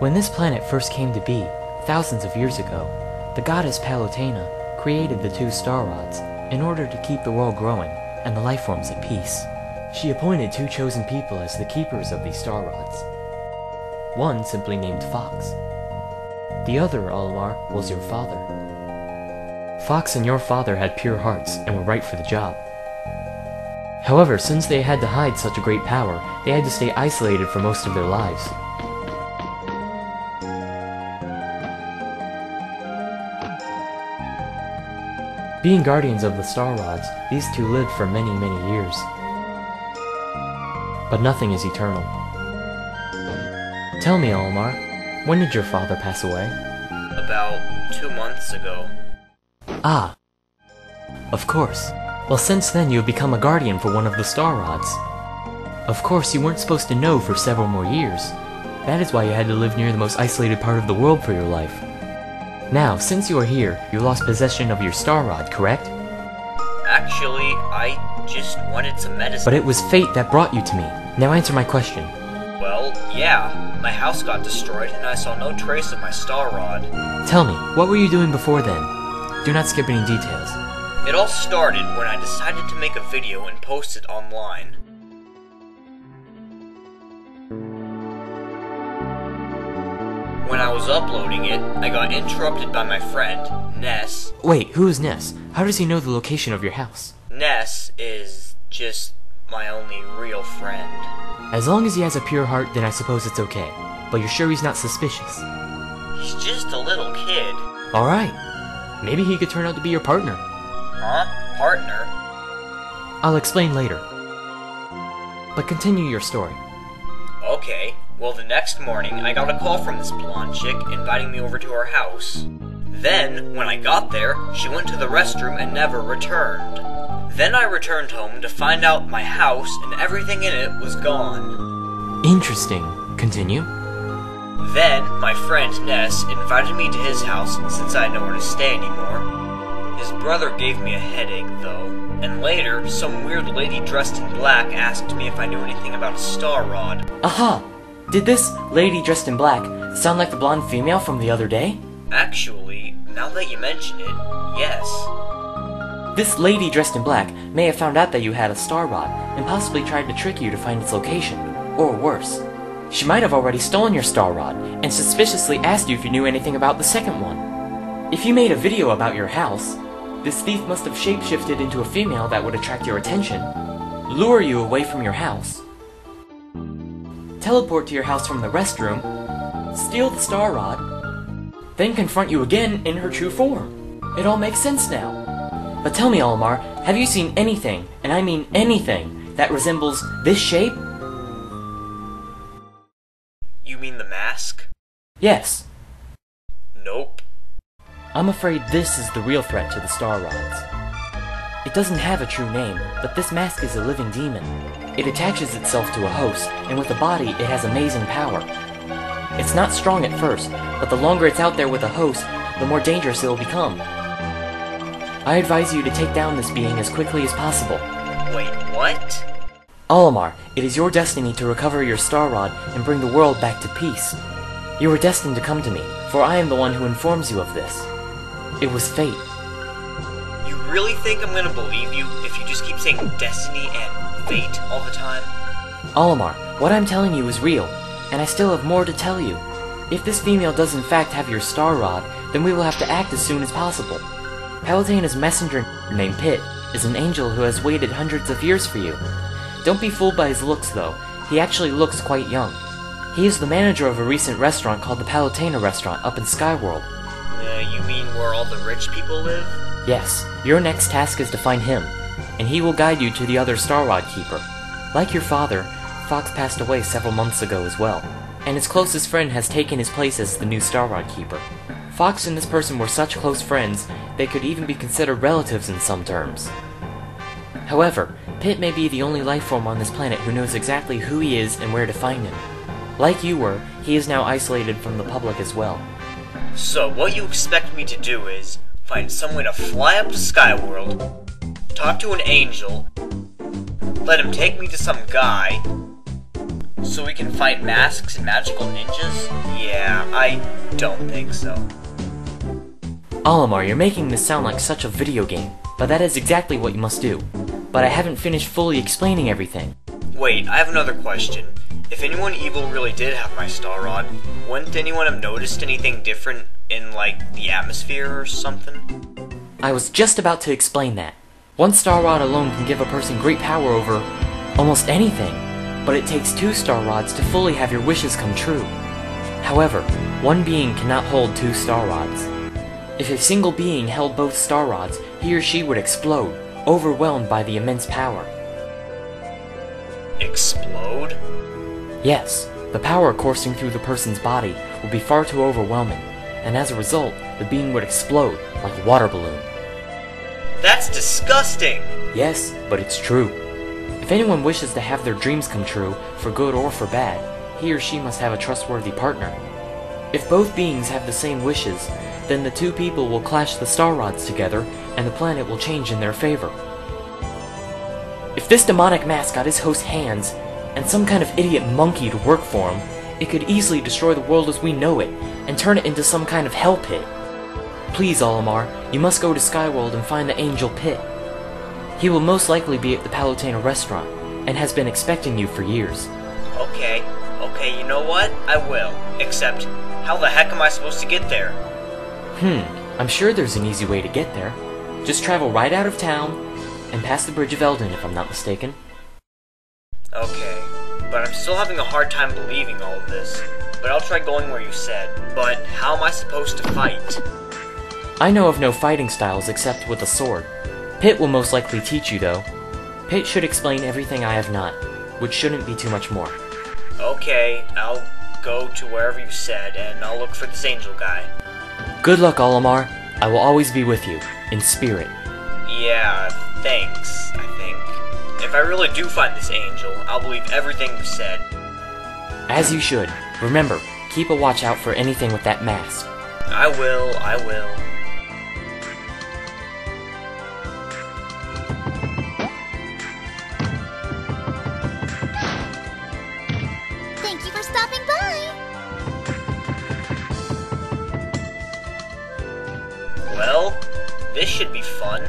When this planet first came to be, thousands of years ago, the goddess Palutena created the two star rods in order to keep the world growing and the life forms at peace. She appointed two chosen people as the keepers of these star rods. One simply named Fox. The other, Olimar, was your father. Fox and your father had pure hearts and were right for the job. However, since they had to hide such a great power, they had to stay isolated for most of their lives. Being guardians of the star rods, these two lived for many, many years. But nothing is eternal. Tell me, Olimar, when did your father pass away? About 2 months ago. Ah, of course. Well, since then you have become a guardian for one of the star rods. Of course, you weren't supposed to know for several more years. That is why you had to live near the most isolated part of the world for your life. Now, since you are here, you lost possession of your star rod, correct? Actually, I just wanted some medicine. But it was fate that brought you to me. Now answer my question. Well, yeah. My house got destroyed and I saw no trace of my star rod. Tell me, what were you doing before then? Do not skip any details. It all started when I decided to make a video and post it online. When I was uploading it, I got interrupted by my friend, Ness. Wait, who is Ness? How does he know the location of your house? Ness is just my only real friend. As long as he has a pure heart, then I suppose it's okay. But you're sure he's not suspicious? He's just a little kid. Alright. Maybe he could turn out to be your partner. Huh? Partner? I'll explain later. But continue your story. Okay. Well, the next morning, I got a call from this blonde chick inviting me over to her house. Then, when I got there, she went to the restroom and never returned. Then I returned home to find out my house and everything in it was gone. Interesting. Continue. Then, my friend Ness invited me to his house since I had nowhere to stay anymore. His brother gave me a headache, though. And later, some weird lady dressed in black asked me if I knew anything about a star rod. Aha! Did this lady dressed in black sound like the blonde female from the other day? Actually, now that you mention it, yes. This lady dressed in black may have found out that you had a star rod and possibly tried to trick you to find its location, or worse. She might have already stolen your star rod and suspiciously asked you if you knew anything about the second one. If you made a video about your house, this thief must have shapeshifted into a female that would attract your attention, lure you away from your house, teleport to your house from the restroom, steal the star rod, then confront you again in her true form. It all makes sense now. But tell me, Olimar, have you seen anything, and I mean anything, that resembles this shape? You mean the mask? Yes. Nope. I'm afraid this is the real threat to the star rods. It doesn't have a true name, but this mask is a living demon. It attaches itself to a host, and with a body, it has amazing power. It's not strong at first, but the longer it's out there with a host, the more dangerous it will become. I advise you to take down this being as quickly as possible. Wait, what? Olimar, it is your destiny to recover your star rod and bring the world back to peace. You were destined to come to me, for I am the one who informs you of this. It was fate. You really think I'm gonna believe you if you just keep saying destiny and fate all the time? Olimar, what I'm telling you is real, and I still have more to tell you. If this female does in fact have your star rod, then we will have to act as soon as possible. Palutena's messenger named Pitt is an angel who has waited hundreds of years for you. Don't be fooled by his looks though, he actually looks quite young. He is the manager of a recent restaurant called the Palutena restaurant up in Skyworld. You mean where all the rich people live? Yes, your next task is to find him, and he will guide you to the other star rod keeper. Like your father, Fox passed away several months ago as well, and his closest friend has taken his place as the new star rod keeper. Fox and this person were such close friends, they could even be considered relatives in some terms. However, Pitt may be the only life form on this planet who knows exactly who he is and where to find him. Like you were, he is now isolated from the public as well. So what you expect me to do is find some way to fly up to Skyworld, talk to an angel, let him take me to some guy, So we can fight masks and magical ninjas? Yeah, I don't think so. Olimar, you're making this sound like such a video game, but that is exactly what you must do. But I haven't finished fully explaining everything. Wait, I have another question. If anyone evil really did have my star rod, wouldn't anyone have noticed anything different in, like, the atmosphere or something? I was just about to explain that. One star rod alone can give a person great power over almost anything, but it takes 2 star rods to fully have your wishes come true. However, one being cannot hold 2 star rods. If a single being held both star rods, he or she would explode, overwhelmed by the immense power. Explode? Yes, the power coursing through the person's body would be far too overwhelming, and as a result, the being would explode like a water balloon. That's disgusting! Yes, but it's true. If anyone wishes to have their dreams come true, for good or for bad, he or she must have a trustworthy partner. If both beings have the same wishes, then the 2 people will clash the star rods together, and the planet will change in their favor. If this demonic mask got his host's hands, and some kind of idiot monkey to work for him, it could easily destroy the world as we know it, and turn it into some kind of hell pit. Please, Olimar, you must go to Skyworld and find the Angel Pit. He will most likely be at the Palutena restaurant, and has been expecting you for years. Okay, you know what? I will. Except, how the heck am I supposed to get there? I'm sure there's an easy way to get there. Just travel right out of town, and past the Bridge of Eldon if I'm not mistaken. Okay, but I'm still having a hard time believing all of this. But I'll try going where you said. But how am I supposed to fight? I know of no fighting styles except with a sword. Pitt will most likely teach you though. Pitt should explain everything I have not, which shouldn't be too much more. Okay, I'll go to wherever you said, and I'll look for this angel guy. Good luck, Olimar. I will always be with you, in spirit. Yeah, thanks, I think. If I really do find this angel, I'll believe everything you said. As you should. Remember, keep a watch out for anything with that mask. I will. Thank you for stopping by! Well, this should be fun.